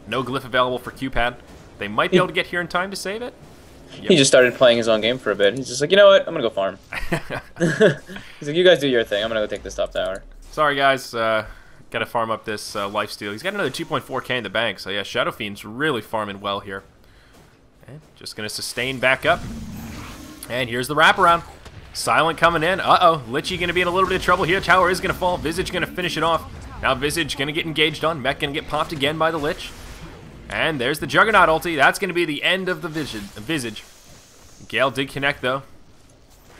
No glyph available for QPad. They might be able to get here in time to save it. He just started playing his own game for a bit. He's just like, you know what? I'm gonna go farm. He's like, you guys do your thing. I'm gonna go take this top tower. Sorry, guys. Gotta farm up this lifesteal. He's got another 2.4k in the bank. So yeah, Shadow Fiend's really farming well here. And just gonna sustain back up. And here's the wraparound. Silent coming in. Uh-oh. Lichy gonna be in a little bit of trouble here. Tower is gonna fall. Visage gonna finish it off. Now Visage gonna get engaged on. Mech gonna get popped again by the Lich. And there's the Juggernaut ulti. That's gonna be the end of the Visage. Gale did connect though.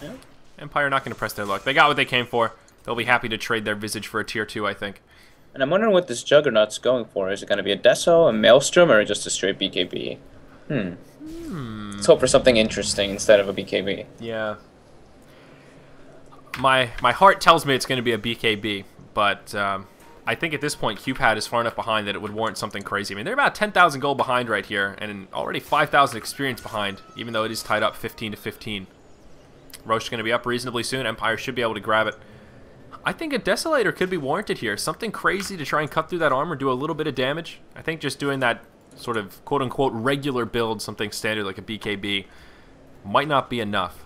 Yeah. Empire not gonna press their luck. They got what they came for. They'll be happy to trade their Visage for a tier 2, I think. And I'm wondering what this Juggernaut's going for. Is it gonna be a Deso, a Maelstrom, or just a straight BKB? Let's hope for something interesting instead of a BKB. Yeah. My heart tells me it's going to be a BKB, but I think at this point QPad is far enough behind that it would warrant something crazy. I mean, they're about 10,000 gold behind right here, and already 5,000 experience behind, even though it is tied up 15 to 15. Roche is going to be up reasonably soon. Empire should be able to grab it. I think a Desolator could be warranted here. Something crazy to try and cut through that armor, do a little bit of damage. I think just doing that sort of quote-unquote regular build, something standard like a BKB, might not be enough.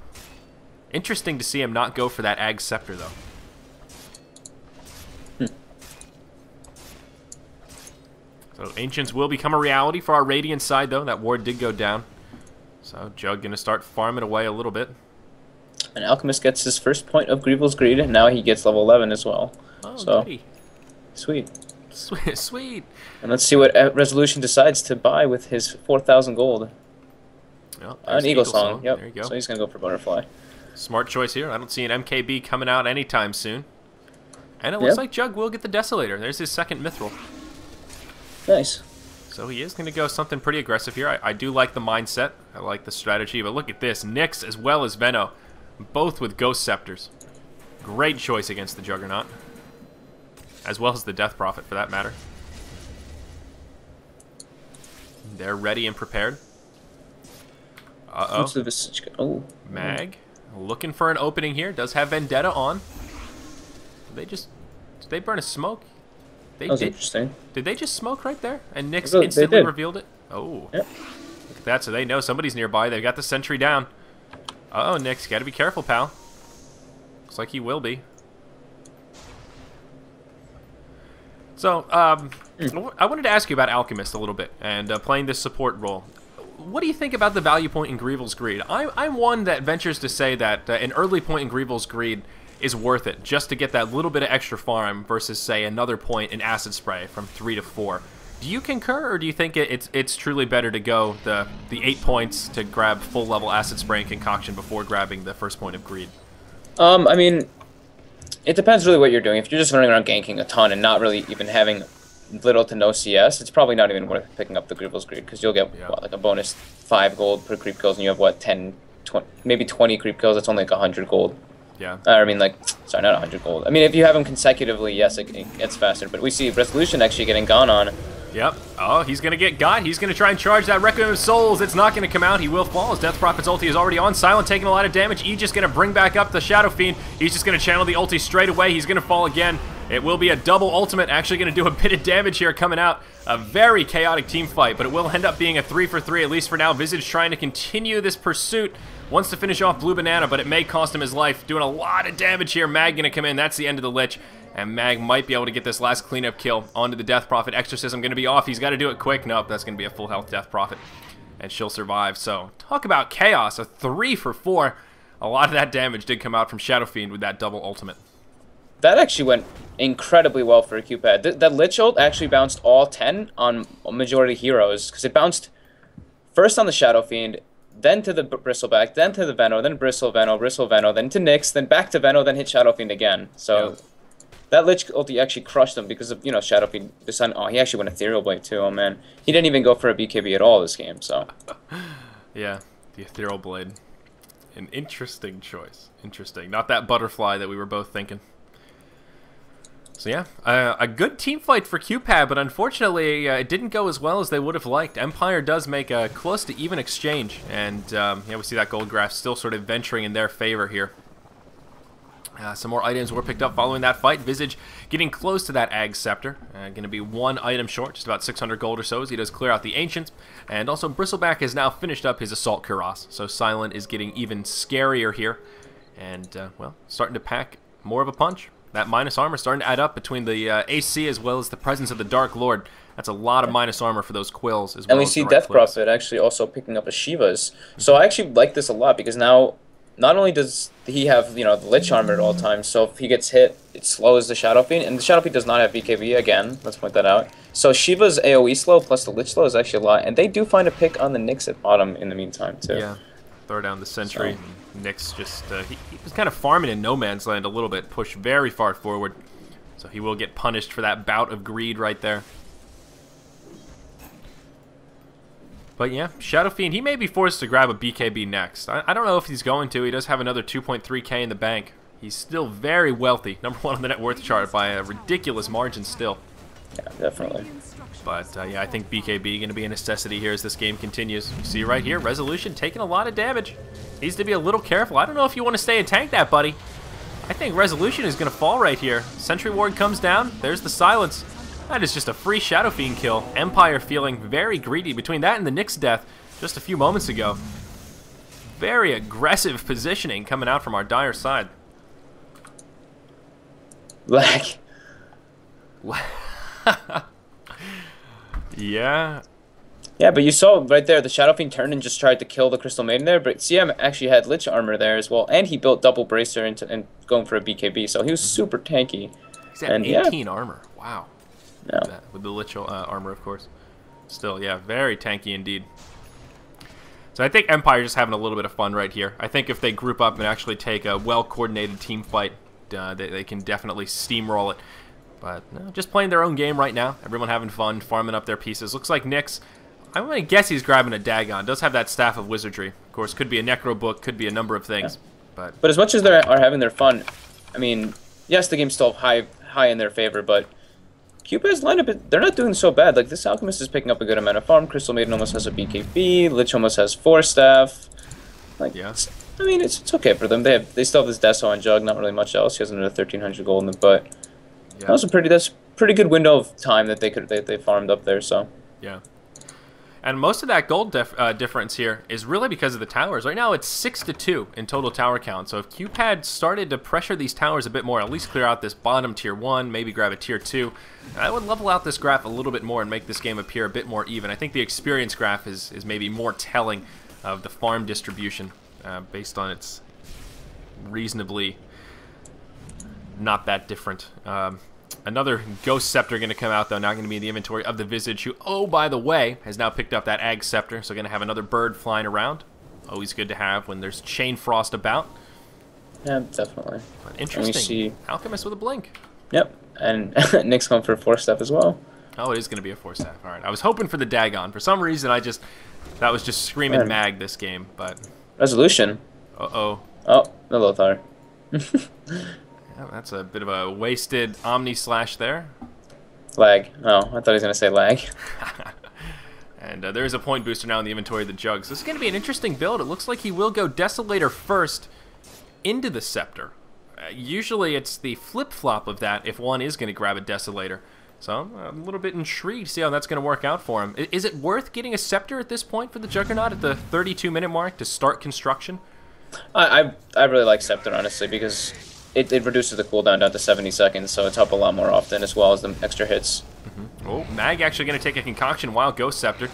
Interesting to see him not go for that Ag Scepter, though. So Ancients will become a reality for our Radiant side, though. That ward did go down. So Jug going to start farming away a little bit. And Alchemist gets his first point of Grievel's Greed, and now he gets level 11 as well. Oh, so goody. Sweet. Sweet. And let's see what Resolution decides to buy with his 4,000 gold. Well, An Eagle Song. Yep. There you go. So he's going to go for Butterfly. Smart choice here. I don't see an MKB coming out anytime soon. And it looks like Jug will get the Desolator. There's his second Mithril. Nice. So he is going to go something pretty aggressive here. I do like the mindset. I like the strategy. But look at this. Nyx as well as Venno. Both with Ghost Scepters. Great choice against the Juggernaut. As well as the Death Prophet, for that matter. They're ready and prepared. Uh-oh. Oh. Mag. Looking for an opening here. Does have Vendetta on. Did they burn a smoke? That was interesting. Did they just smoke right there? And Nyx instantly revealed it? Oh. Yep. Look at that. So they know somebody's nearby. They've got the sentry down. Uh-oh, Nyx. Gotta be careful, pal. Looks like he will be. So, I wanted to ask you about Alchemist a little bit, and playing this support role. What do you think about the value point in Grievel's Greed? I'm one that ventures to say that an early point in Grievel's Greed is worth it, just to get that little bit of extra farm versus, say, another point in Acid Spray from 3 to 4. Do you concur, or do you think it's truly better to go the 8 points to grab full level Acid Spray and Concoction before grabbing the first point of Greed? I mean, it depends really what you're doing. If you're just running around ganking a ton and not really even having little to no CS, it's probably not even worth picking up the Grievel's Greed, because you'll get what, like a bonus 5 gold per creep kills, and you have what, 10, 20, maybe 20 creep kills. That's only like 100 gold. Yeah. I mean, like, sorry, not 100 gold. I mean, if you have them consecutively, yes, it gets faster. But we see Resolution actually getting gone on. Yep. Oh, he's going to get got. He's going to try and charge that Requiem of Souls. It's not going to come out. He will fall. His Death Prophet's ulti is already on. Silent taking a lot of damage. Aegis going to bring back up the Shadow Fiend. He's just going to channel the ulti straight away. He's going to fall again. It will be a double ultimate. Actually going to do a bit of damage here coming out. A very chaotic team fight, but it will end up being a 3 for 3, at least for now. Visage trying to continue this pursuit. Wants to finish off Blue Banana, but it may cost him his life. Doing a lot of damage here. Mag going to come in. That's the end of the Lich. And Mag might be able to get this last cleanup kill onto the Death Prophet. Exorcism going to be off. He's got to do it quick. Nope, that's going to be a full health Death Prophet. And she'll survive. So, talk about chaos. A 3 for 4. A lot of that damage did come out from Shadow Fiend with that double ultimate. That actually went incredibly well for a QPad. That Lich ult actually bounced all 10 on majority heroes, because it bounced first on the Shadow Fiend, then to the Bristleback, then to the Venno, then Bristle Venno, then to Nyx, then back to Venno, then hit Shadow Fiend again. So that Lich ulti actually crushed him because of, Shadow Fiend. Oh, he actually went Ethereal Blade too. Oh man, he didn't even go for a BKB at all this game. So yeah, the Ethereal Blade, an interesting choice. Interesting, not that butterfly that we were both thinking. So yeah, a good team fight for QPad, but unfortunately it didn't go as well as they would have liked. Empire does make a close to even exchange, and yeah, we see that gold graph still sort of venturing in their favor here. Some more items were picked up following that fight. Visage getting close to that Ag Scepter. Going to be one item short, just about 600 gold or so, as he does clear out the Ancients. And also, Bristleback has now finished up his Assault Cuirass, so Silent is getting even scarier here. And, well, starting to pack more of a punch. That minus armor starting to add up between the AC as well as the presence of the Dark Lord. That's a lot of minus armor for those quills as well. And we see Death Prophet actually also picking up a Shiva's. So I actually like this a lot because now not only does he have, you know, the Lich armor at all times, so if he gets hit, it slows the Shadow Fiend, and the Shadow Fiend does not have BKB again, let's point that out. So Shiva's AoE slow plus the Lich slow is actually a lot, and they do find a pick on the Nyx at bottom in the meantime, too. Yeah, throw down the Sentry. So. Nyx just, he was kind of farming in no man's land a little bit, pushed very far forward, so he will get punished for that bout of greed right there. But yeah, Shadow Fiend, he may be forced to grab a BKB next. I don't know if he's going to. He does have another 2.3k in the bank. He's still very wealthy. #1 on the net worth chart by a ridiculous margin still. Yeah, definitely. But yeah, I think BKB going to be a necessity here as this game continues. You see right here, Resolution taking a lot of damage. Needs to be a little careful. I don't know if you want to stay and tank that, buddy. I think Resolution is going to fall right here. Sentry Ward comes down. There's the silence. That is just a free Shadow Fiend kill. Empire feeling very greedy between that and the Nyx death just a few moments ago. Very aggressive positioning coming out from our dire side. Lag. Yeah. Yeah, but you saw right there, the Shadow Fiend turned and just tried to kill the Crystal Maiden there, but CM actually had Lich armor there as well, and he built double Bracer and going for a BKB, so he was super tanky. He's at 18 armor. Wow. Yeah. With the Lich armor, of course. Still, yeah, very tanky indeed. So I think Empire just having a little bit of fun right here. I think if they group up and actually take a well-coordinated team fight, they can definitely steamroll it. But no, just playing their own game right now. Everyone having fun, farming up their pieces. Looks like Nyx, I'm going to guess he's grabbing a Dagon. Does have that Staff of Wizardry. Of course, could be a Necro Book, could be a number of things. Yeah. But as much as they are having their fun, I mean, yes, the game's still high in their favor, but QPandas lineup, they're not doing so bad. Like, this Alchemist is picking up a good amount of farm. Crystal Maiden almost has a BKB. Lich almost has 4 staff. Like, yeah. I mean, it's okay for them. They still have this Deso and Jug, not really much else. He has another 1,300 gold in the butt. Yeah. That's a pretty good window of time that they farmed up there. So yeah. And most of that gold difference here is really because of the towers. Right now, it's 6-2 in total tower count. So if QPad started to pressure these towers a bit more, at least clear out this bottom tier 1, maybe grab a tier 2, I would level out this graph a little bit more and make this game appear a bit more even. I think the experience graph is maybe more telling of the farm distribution based on its reasonably not that different. Another Ghost Scepter going to come out, though, now going to be in the inventory of the Visage, who, oh, by the way, has now picked up that Ag Scepter, so going to have another bird flying around. Always good to have when there's Chain Frost about. Yeah, definitely. But interesting. Alchemist with a blink. Yep, and Nyx going for a 4-step as well. Oh, it is going to be a 4-step. All right, I was hoping for the Dagon. For some reason, that was just screaming mag this game, but... Resolution. Uh-oh. Oh, the Lothar. Yeah, that's a bit of a wasted Omni Slash there. Lag. Oh, I thought he was going to say lag. And there is a point booster now in the inventory of the Jugs. This is going to be an interesting build. It looks like he will go Desolator first into the Scepter. Usually it's the flip-flop of that if one is going to grab a Desolator. So I'm a little bit intrigued to see how that's going to work out for him. Is it worth getting a Scepter at this point for the Juggernaut at the 32-minute mark to start construction? I really like Scepter, honestly, because it reduces the cooldown down to 70 seconds, so it's up a lot more often, as well as the extra hits. Oh, Mag actually going to take a Concoction while Ghost Scepter,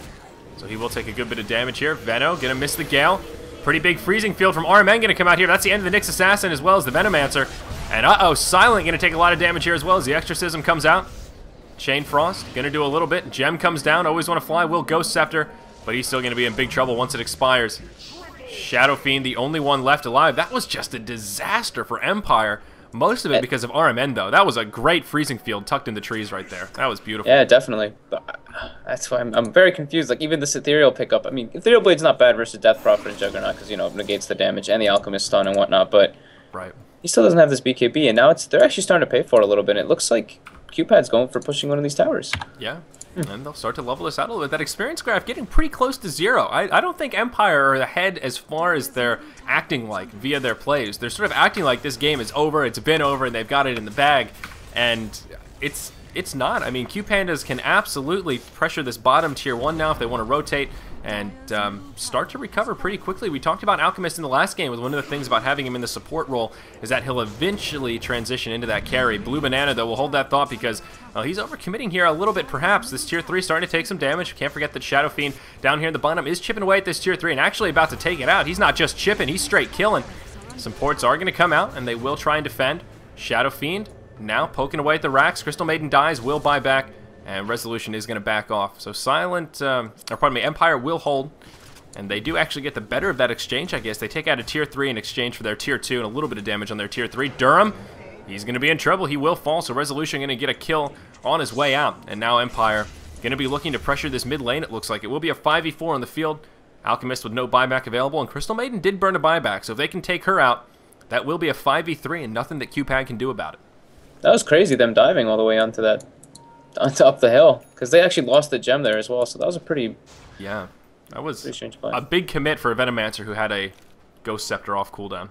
so he will take a good bit of damage here. Veno going to miss the Gale. Pretty big freezing field from RMN going to come out here. That's the end of the Nyx Assassin as well as the Venomancer. And uh-oh, Silent going to take a lot of damage here as well as the Exorcism comes out. Chain Frost going to do a little bit. Gem comes down. Always want to fly. Will Ghost Scepter, but he's still going to be in big trouble once it expires. Shadow Fiend, the only one left alive. That was just a disaster for Empire. Most of it because of RMN, though. That was a great freezing field tucked in the trees right there. That was beautiful. Yeah, definitely. But that's why I'm very confused. Like, even this Ethereal pickup. I mean, Ethereal Blade's not bad versus Death Prophet and Juggernaut because, you know, it negates the damage and the Alchemist stun and whatnot. But right. He still doesn't have this BKB, and now they're actually starting to pay for it a little bit. It looks like QPad's going for pushing one of these towers. Yeah. And they'll start to level this out a little bit. That experience graph getting pretty close to 0. I don't think Empire are ahead as far as they're acting like via their plays. They're sort of acting like this game is over, it's been over, and they've got it in the bag. And it's not. I mean, QPandas can absolutely pressure this bottom tier 1 now if they want to rotate and start to recover pretty quickly. We talked about Alchemist in the last game with one of the things about having him in the support role is that he'll eventually transition into that carry. Blue Banana, though, will hold that thought because he's overcommitting here a little bit, perhaps. This tier 3 starting to take some damage. Can't forget that Shadow Fiend down here in the bottom is chipping away at this tier 3 and actually about to take it out. He's not just chipping, he's straight killing. Some ports are going to come out, and they will try and defend. Shadow Fiend now poking away at the racks. Crystal Maiden dies, will buy back. And Resolution is going to back off. So Empire will hold. And they do actually get the better of that exchange, I guess. They take out a tier 3 in exchange for their tier 2 and a little bit of damage on their tier 3. Durham, he's going to be in trouble. He will fall, so Resolution going to get a kill on his way out. And now Empire going to be looking to pressure this mid lane, it looks like. It will be a 5v4 on the field. Alchemist with no buyback available. And Crystal Maiden did burn a buyback. So if they can take her out, that will be a 5v3 and nothing that QPad can do about it. That was crazy, them diving all the way onto that. Up the hill, because they actually lost the gem there as well, so that was a pretty... Yeah, that was strange play. A big commit for a Venomancer who had a Ghost Scepter off cooldown.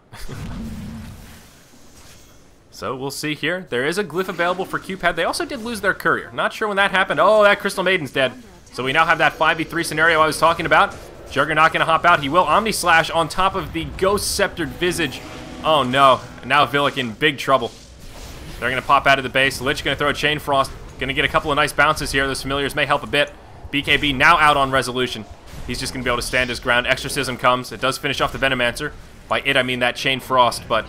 So we'll see here. There is a glyph available for QPad. They also did lose their courier. Not sure when that happened. Oh, that Crystal Maiden's dead. So we now have that 5v3 scenario I was talking about. Juggernaut gonna hop out. He will Omni Slash on top of the Ghost Sceptered Visage. Oh no, now Villic in big trouble. They're gonna pop out of the base. Lich gonna throw a Chain Frost. Gonna get a couple of nice bounces here. Those familiars may help a bit. BKB now out on Resolution. He's just gonna be able to stand his ground. Exorcism comes. It does finish off the Venomancer. By it, I mean that Chain Frost, but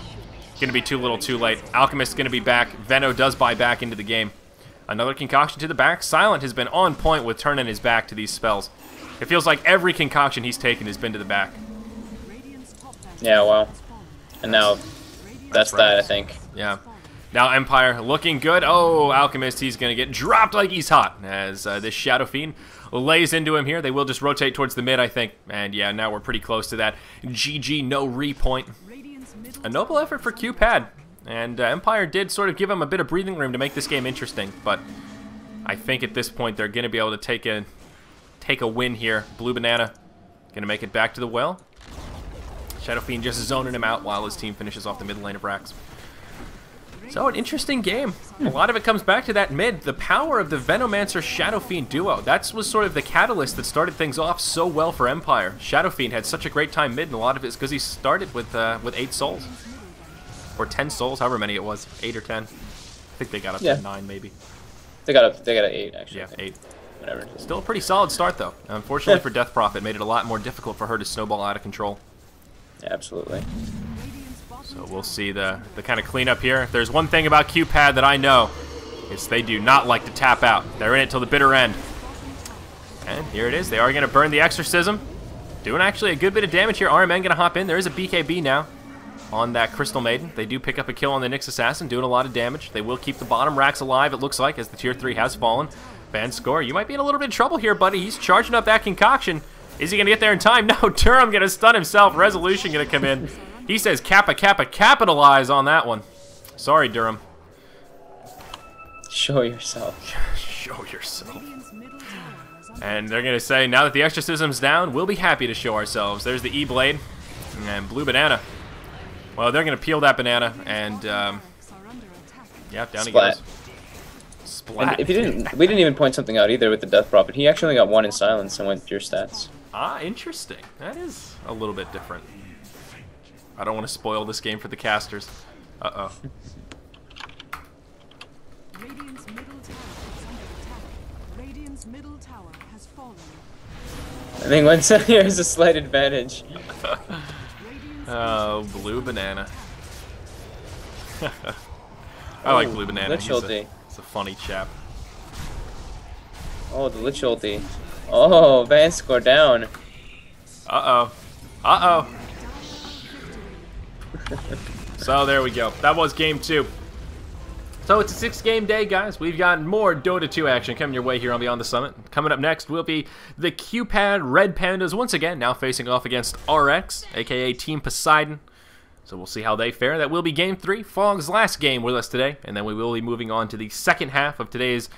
gonna be too little too late. Alchemist's gonna be back. Veno does buy back into the game. Another concoction to the back. Silent has been on point with turning his back to these spells. It feels like every concoction he's taken has been to the back. Yeah, well. And now that's that, I think. Yeah. Now Empire looking good. Oh, Alchemist, he's going to get dropped like he's hot as this Shadow Fiend lays into him here. They will just rotate towards the mid, I think. And yeah, now we're pretty close to that GG no repoint. A noble effort for QPad. And Empire did sort of give him a bit of breathing room to make this game interesting. But I think at this point they're going to be able to take a win here. Blue Banana going to make it back to the well. Shadow Fiend just zoning him out while his team finishes off the mid lane of racks. So, an interesting game. A lot of it comes back to that mid. The power of the Venomancer Shadow Fiend duo. That was sort of the catalyst that started things off so well for Empire. Shadow Fiend had such a great time mid, and a lot of it is because he started with 8 souls. Or 10 souls, however many it was. 8 or 10. I think they got up to 9, maybe. They got a 8, actually. Yeah, 8. Whatever. Still a pretty solid start, though. Unfortunately for Death Prophet, it made it a lot more difficult for her to snowball out of control. Yeah, absolutely. So we'll see the kind of cleanup here. If there's one thing about QPad that I know, it's they do not like to tap out. They're in it till the bitter end. And here it is. They are going to burn the Exorcism. Doing actually a good bit of damage here. RMN going to hop in. There is a BKB now on that Crystal Maiden. They do pick up a kill on the Nyx Assassin, doing a lot of damage. They will keep the bottom racks alive, it looks like, as the tier 3 has fallen. Van Score, you might be in a little bit of trouble here, buddy. He's charging up that concoction. Is he going to get there in time? No, Durham going to stun himself. Resolution going to come in. He says Kappa, Kappa, capitalize on that one. Sorry, Durham. Show yourself. Show yourself. And they're going to say, now that the Exorcism's down, we'll be happy to show ourselves. There's the E-Blade. And Blue Banana. Well, they're going to peel that banana, and, yeah, down he goes. Splat. And if we didn't even point something out either with the Death Prophet. He actually only got 1 in silence and went pure stats. Ah, interesting. That is a little bit different. I don't want to spoil this game for the casters. Uh-oh. Radiant's middle tower is under attack. Radiant's middle tower has fallen. I think once here's a slight advantage. Oh, Blue Banana. I like Blue Banana. He's a funny chap. Oh, the Lich ulti. Oh, Van Score down. Uh-oh. Uh-oh. So there we go. That was game 2. So it's a 6-game day, guys. We've got more Dota 2 action coming your way here on Beyond the Summit. Coming up next will be the QPad Red Pandas once again, now facing off against RX, aka Team Poseidon. So we'll see how they fare. That will be Game 3, Fog's last game with us today. And then we will be moving on to the second half of today's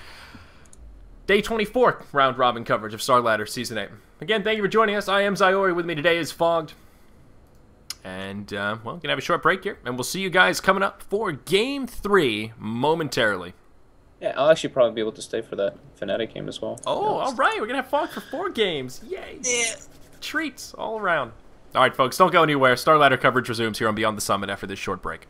Day 24 round-robin coverage of Starladder Season 8. Again, thank you for joining us. I am Zyori. With me today is Fogged. And, well, we're going to have a short break here. And we'll see you guys coming up for Game 3 momentarily. Yeah, I'll actually probably be able to stay for that Fnatic game as well. Oh, all right. We're going to have Fogg for 4 games. Yay. Yeah. Treats all around. All right, folks, don't go anywhere. Starladder coverage resumes here on Beyond the Summit after this short break.